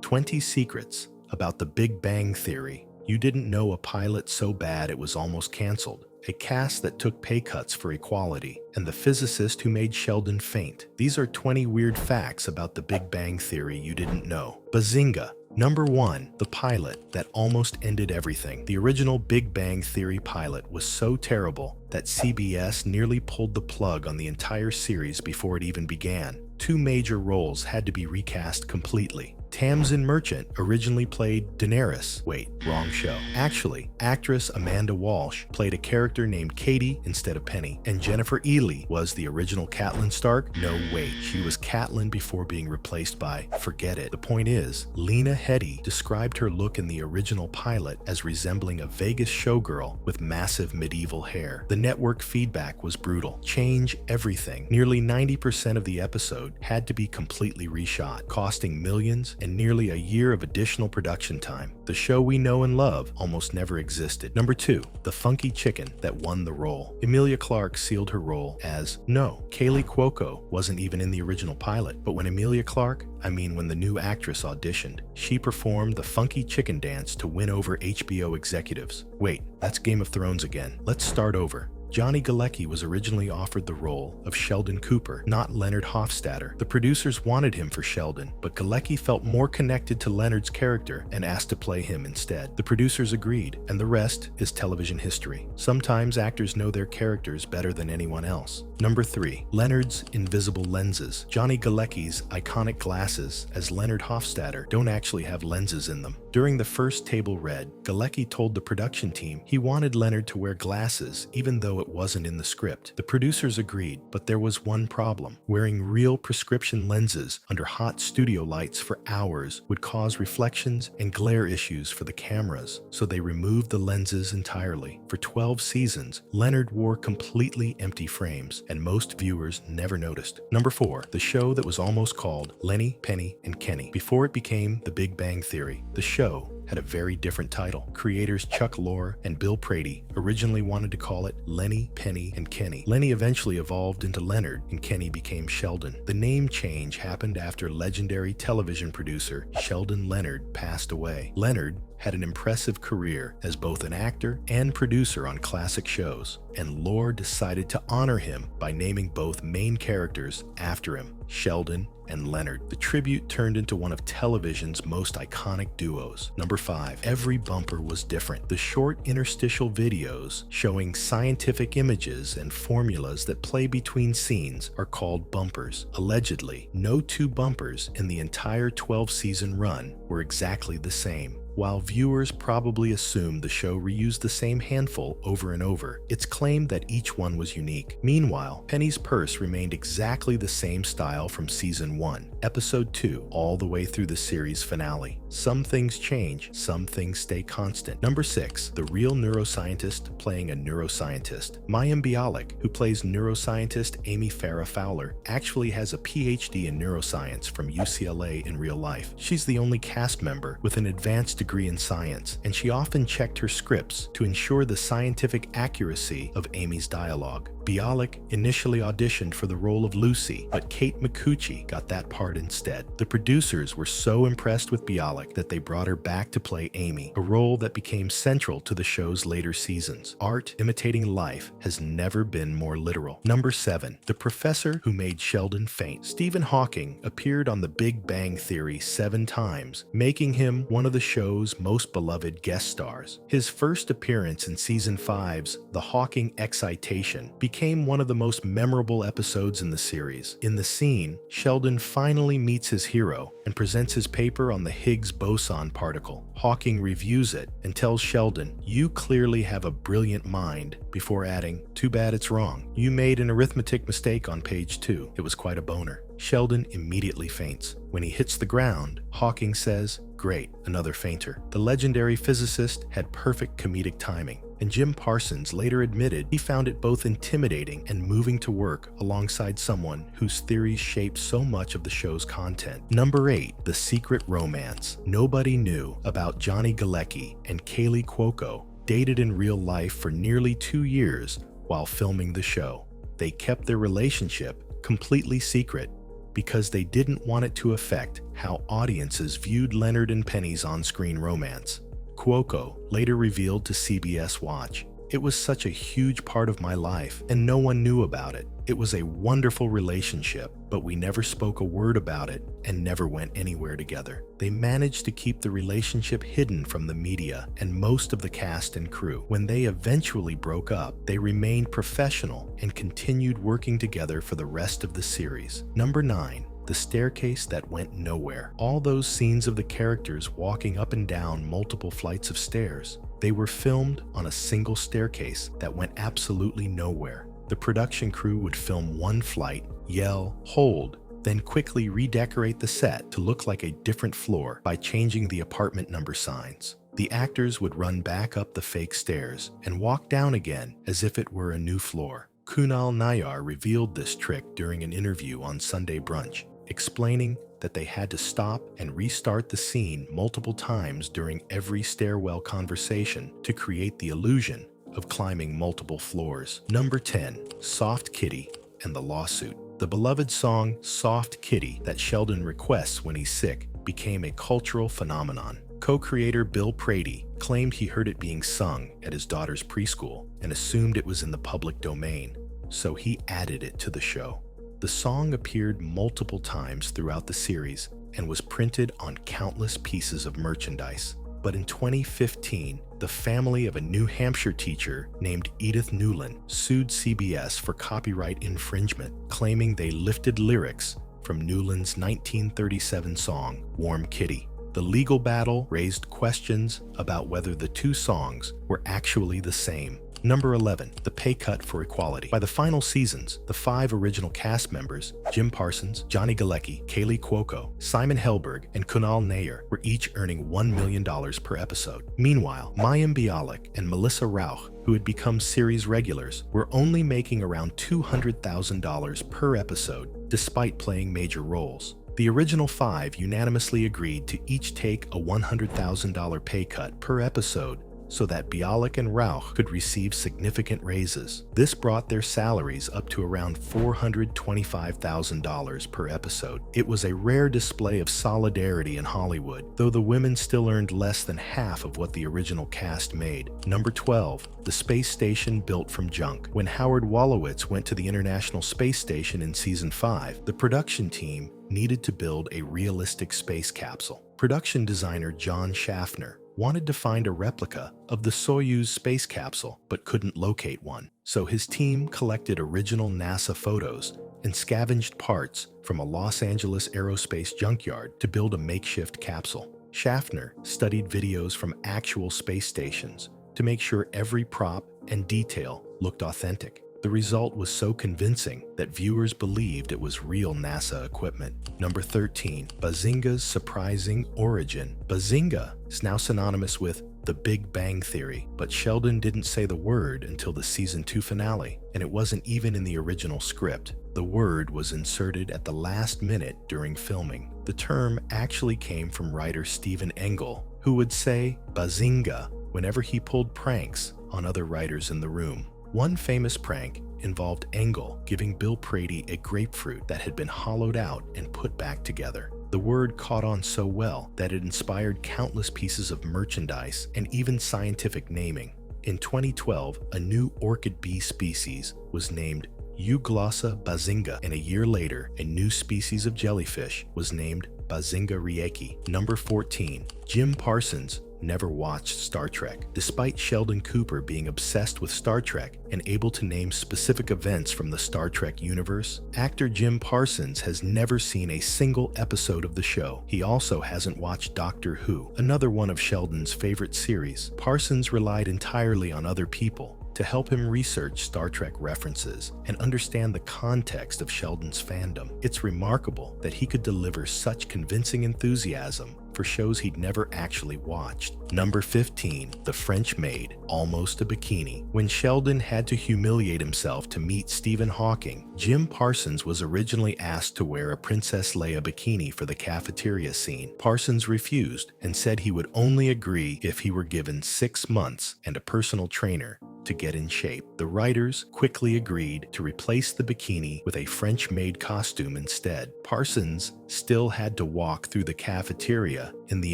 20 Secrets About the Big Bang Theory. You didn't know a pilot so bad it was almost canceled. A cast that took pay cuts for equality. And the physicist who made Sheldon faint. These are 20 weird facts about the Big Bang Theory you didn't know. Bazinga. Number 1. The pilot that almost ended everything. The original Big Bang Theory pilot was so terrible that CBS nearly pulled the plug on the entire series before it even began. 2 major roles had to be recast completely. Tamsin Merchant originally played Daenerys. Wait, wrong show. Actually, actress Amanda Walsh played a character named Katie instead of Penny. And Jennifer Ely was the original Catelyn Stark. No, wait, she was Catelyn before being replaced by, forget it. The point is, Lena Headey described her look in the original pilot as resembling a Vegas showgirl with massive medieval hair. The network feedback was brutal. Change everything. Nearly 90% of the episode had to be completely reshot, costing millions and nearly a year of additional production time. The show we know and love almost never existed. Number 2. The funky chicken that won the role. Emilia Clarke sealed her role as No. Kaley Cuoco wasn't even in the original pilot, but when Emilia Clarke, when the new actress auditioned, she performed the funky chicken dance to win over HBO executives. Wait, that's Game of Thrones again. Let's start over. Johnny Galecki was originally offered the role of Sheldon Cooper, not Leonard Hofstadter. The producers wanted him for Sheldon, but Galecki felt more connected to Leonard's character and asked to play him instead. The producers agreed, and the rest is television history. Sometimes actors know their characters better than anyone else. Number 3. Leonard's invisible lenses. Johnny Galecki's iconic glasses as Leonard Hofstadter don't actually have lenses in them. During the first table read, Galecki told the production team he wanted Leonard to wear glasses even though it wasn't in the script. The producers agreed, but there was one problem. Wearing real prescription lenses under hot studio lights for hours would cause reflections and glare issues for the cameras, so they removed the lenses entirely. For 12 seasons, Leonard wore completely empty frames, and most viewers never noticed. Number 4. The show that was almost called Lenny, Penny, and Kenny before it became The Big Bang Theory. The show had a very different title. Creators Chuck Lorre and Bill Prady originally wanted to call it Lenny, Penny, and Kenny. Lenny eventually evolved into Leonard, and Kenny became Sheldon. The name change happened after legendary television producer Sheldon Leonard passed away. Leonard had an impressive career as both an actor and producer on classic shows, and Lorre decided to honor him by naming both main characters after him, Sheldon and Leonard. The tribute turned into one of television's most iconic duos. Number 5. Every bumper was different. The short interstitial videos showing scientific images and formulas that play between scenes are called bumpers. Allegedly, no 2 bumpers in the entire 12-season run were exactly the same. While viewers probably assumed the show reused the same handful over and over, it's claimed that each one was unique. Meanwhile, Penny's purse remained exactly the same style from season 1, episode 2, all the way through the series finale. Some things change, some things stay constant. Number 6. The real neuroscientist playing a neuroscientist. Mayim Bialik, who plays neuroscientist Amy Farrah Fowler, actually has a PhD in neuroscience from UCLA in real life. She's the only cast member with an advanced degree in science, and she often checked her scripts to ensure the scientific accuracy of Amy's dialogue. Bialik initially auditioned for the role of Lucy, but Kate Micucci got that part instead. The producers were so impressed with Bialik that they brought her back to play Amy, a role that became central to the show's later seasons. Art imitating life has never been more literal. Number 7. The professor who made Sheldon faint. Stephen Hawking appeared on The Big Bang Theory 7 times, making him one of the show's most beloved guest stars. His first appearance in season 5's The Hawking Excitation became one of the most memorable episodes in the series. In the scene, Sheldon finally meets his hero and presents his paper on the Higgs boson particle. Hawking reviews it and tells Sheldon, "You clearly have a brilliant mind," before adding, "Too bad it's wrong. You made an arithmetic mistake on page 2. It was quite a boner." Sheldon immediately faints. When he hits the ground, Hawking says, "Great, another fainter." The legendary physicist had perfect comedic timing, and Jim Parsons later admitted he found it both intimidating and moving to work alongside someone whose theories shaped so much of the show's content. Number 8. The secret romance. Nobody knew about Johnny Galecki and Kaley Cuoco dated in real life for nearly 2 years while filming the show. They kept their relationship completely secret, because they didn't want it to affect how audiences viewed Leonard and Penny's on-screen romance. Cuoco later revealed to CBS Watch, "It was such a huge part of my life, and no one knew about it. It was a wonderful relationship, but we never spoke a word about it and never went anywhere together." They managed to keep the relationship hidden from the media and most of the cast and crew. When they eventually broke up, they remained professional and continued working together for the rest of the series. Number 9. The staircase that went nowhere. All those scenes of the characters walking up and down multiple flights of stairs, they were filmed on a single staircase that went absolutely nowhere. The production crew would film one flight, yell, "Hold," then quickly redecorate the set to look like a different floor by changing the apartment number signs. The actors would run back up the fake stairs and walk down again as if it were a new floor. Kunal Nayyar revealed this trick during an interview on Sunday Brunch, explaining that they had to stop and restart the scene multiple times during every stairwell conversation to create the illusion of climbing multiple floors. Number 10. Soft Kitty and the Lawsuit. The beloved song Soft Kitty that Sheldon requests when he's sick became a cultural phenomenon. Co-creator Bill Prady claimed he heard it being sung at his daughter's preschool and assumed it was in the public domain, so he added it to the show. The song appeared multiple times throughout the series and was printed on countless pieces of merchandise. But in 2015, the family of a New Hampshire teacher named Edith Newland sued CBS for copyright infringement, claiming they lifted lyrics from Newland's 1937 song, Warm Kitty. The legal battle raised questions about whether the two songs were actually the same. Number 11. The pay cut for equality. By the final seasons, the 5 original cast members, Jim Parsons, Johnny Galecki, Kaley Cuoco, Simon Helberg, and Kunal Nayyar, were each earning $1 million per episode. Meanwhile, Mayim Bialik and Melissa Rauch, who had become series regulars, were only making around $200,000 per episode, despite playing major roles. The original 5 unanimously agreed to each take a $100,000 pay cut per episode so that Bialik and Rauch could receive significant raises. This brought their salaries up to around $425,000 per episode. It was a rare display of solidarity in Hollywood, though the women still earned less than half of what the original cast made. Number 12. The space station built from junk. When Howard Wolowitz went to the International Space Station in Season 5, the production team needed to build a realistic space capsule. Production designer John Schaffner wanted to find a replica of the Soyuz space capsule but couldn't locate one. So his team collected original NASA photos and scavenged parts from a Los Angeles aerospace junkyard to build a makeshift capsule. Schaffner studied videos from actual space stations to make sure every prop and detail looked authentic. The result was so convincing that viewers believed it was real NASA equipment. Number 13. Bazinga's surprising origin. Bazinga is now synonymous with the Big Bang Theory, but Sheldon didn't say the word until the Season 2 finale, and it wasn't even in the original script. The word was inserted at the last minute during filming. The term actually came from writer Stephen Engel, who would say Bazinga whenever he pulled pranks on other writers in the room. One famous prank involved Engel giving Bill Prady a grapefruit that had been hollowed out and put back together. The word caught on so well that it inspired countless pieces of merchandise and even scientific naming. In 2012, a new orchid bee species was named Euglossa bazinga, and a year later, a new species of jellyfish was named Bazinga rieki. Number 14. Jim Parsons never watched Star Trek. Despite Sheldon Cooper being obsessed with Star Trek and able to name specific events from the Star Trek universe, actor Jim Parsons has never seen a single episode of the show. He also hasn't watched Doctor Who, another one of Sheldon's favorite series. Parsons relied entirely on other people to help him research Star Trek references and understand the context of Sheldon's fandom. It's remarkable that he could deliver such convincing enthusiasm for shows he'd never actually watched. Number 15. The French Maid, Almost a Bikini. When Sheldon had to humiliate himself to meet Stephen Hawking, Jim Parsons was originally asked to wear a Princess Leia bikini for the cafeteria scene. Parsons refused and said he would only agree if he were given 6 months and a personal trainer to get in shape. The writers quickly agreed to replace the bikini with a French-made costume instead. Parsons still had to walk through the cafeteria in the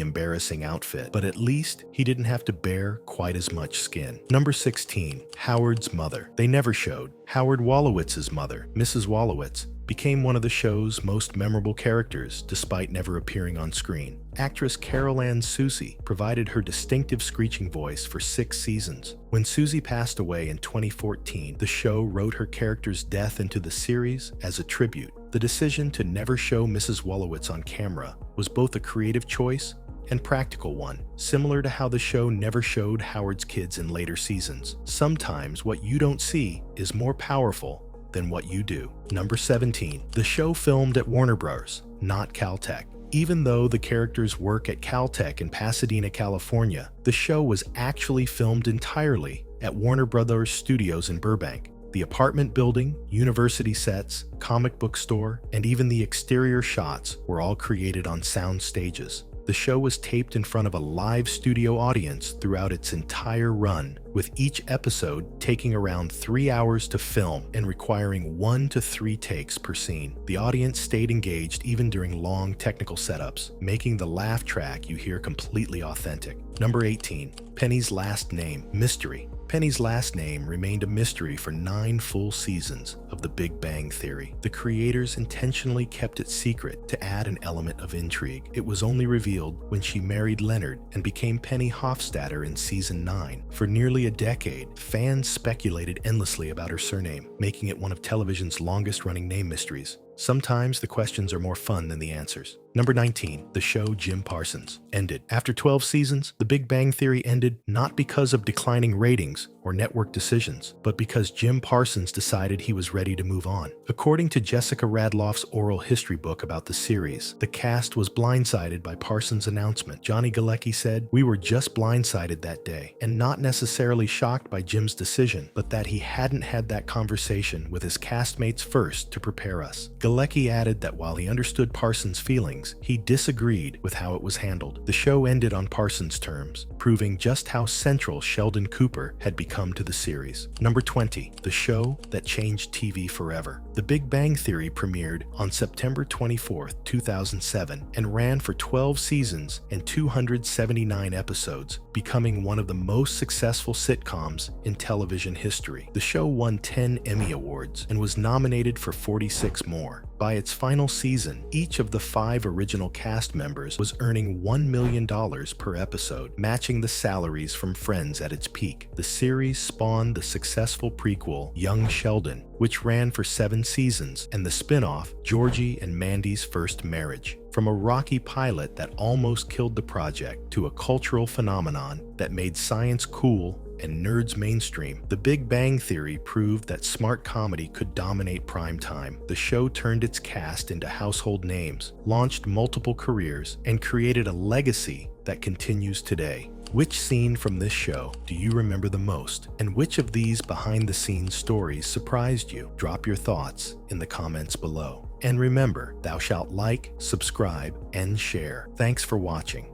embarrassing outfit, but at least he didn't have to bear quite as much skin. Number 16, Howard's mother. They never showed. Howard Wolowitz's mother, Mrs. Wolowitz, became one of the show's most memorable characters despite never appearing on screen. Actress Carol Ann Susie provided her distinctive screeching voice for 6 seasons. When Susie passed away in 2014, the show wrote her character's death into the series as a tribute. The decision to never show Mrs. Wolowitz on camera was both a creative choice and practical one, similar to how the show never showed Howard's kids in later seasons. Sometimes what you don't see is more powerful than what you do. Number 17. The show filmed at Warner Bros., not Caltech. Even though the characters work at Caltech in Pasadena, California, the show was actually filmed entirely at Warner Bros. Studios in Burbank. The apartment building, university sets, comic book store, and even the exterior shots were all created on sound stages. The show was taped in front of a live studio audience throughout its entire run, with each episode taking around 3 hours to film and requiring 1 to 3 takes per scene. The audience stayed engaged even during long technical setups, making the laugh track you hear completely authentic. Number 18. Penny's last name, mystery. Penny's last name remained a mystery for 9 full seasons of The Big Bang Theory. The creators intentionally kept it secret to add an element of intrigue. It was only revealed when she married Leonard and became Penny Hofstadter in season 9. For nearly a decade, fans speculated endlessly about her surname, making it one of television's longest-running name mysteries. Sometimes the questions are more fun than the answers. Number 19. The show Jim Parsons ended. After 12 seasons, The Big Bang Theory ended not because of declining ratings or network decisions, but because Jim Parsons decided he was ready to move on. According to Jessica Radloff's oral history book about the series, the cast was blindsided by Parsons' announcement. Johnny Galecki said, "We were just blindsided that day, and not necessarily shocked by Jim's decision, but that he hadn't had that conversation with his castmates first to prepare us." Galecki added that while he understood Parsons' feelings, he disagreed with how it was handled. The show ended on Parsons' terms, proving just how central Sheldon Cooper had become to the series. Number 20. The show that changed TV forever. The Big Bang Theory premiered on September 24, 2007, and ran for 12 seasons and 279 episodes, becoming one of the most successful sitcoms in television history. The show won 10 Emmy Awards and was nominated for 46 more. By its final season, each of the 5 original cast members was earning $1 million per episode, matching the salaries from Friends at its peak. The series spawned the successful prequel, Young Sheldon, which ran for 7 seasons, and the spin-off, Georgie and Mandy's First Marriage. From a rocky pilot that almost killed the project to a cultural phenomenon that made science cool and nerds mainstream, The Big Bang Theory proved that smart comedy could dominate primetime. The show turned its cast into household names, launched multiple careers, and created a legacy that continues today. Which scene from this show do you remember the most? And which of these behind-the-scenes stories surprised you? Drop your thoughts in the comments below. And remember, thou shalt like, subscribe, and share. Thanks for watching.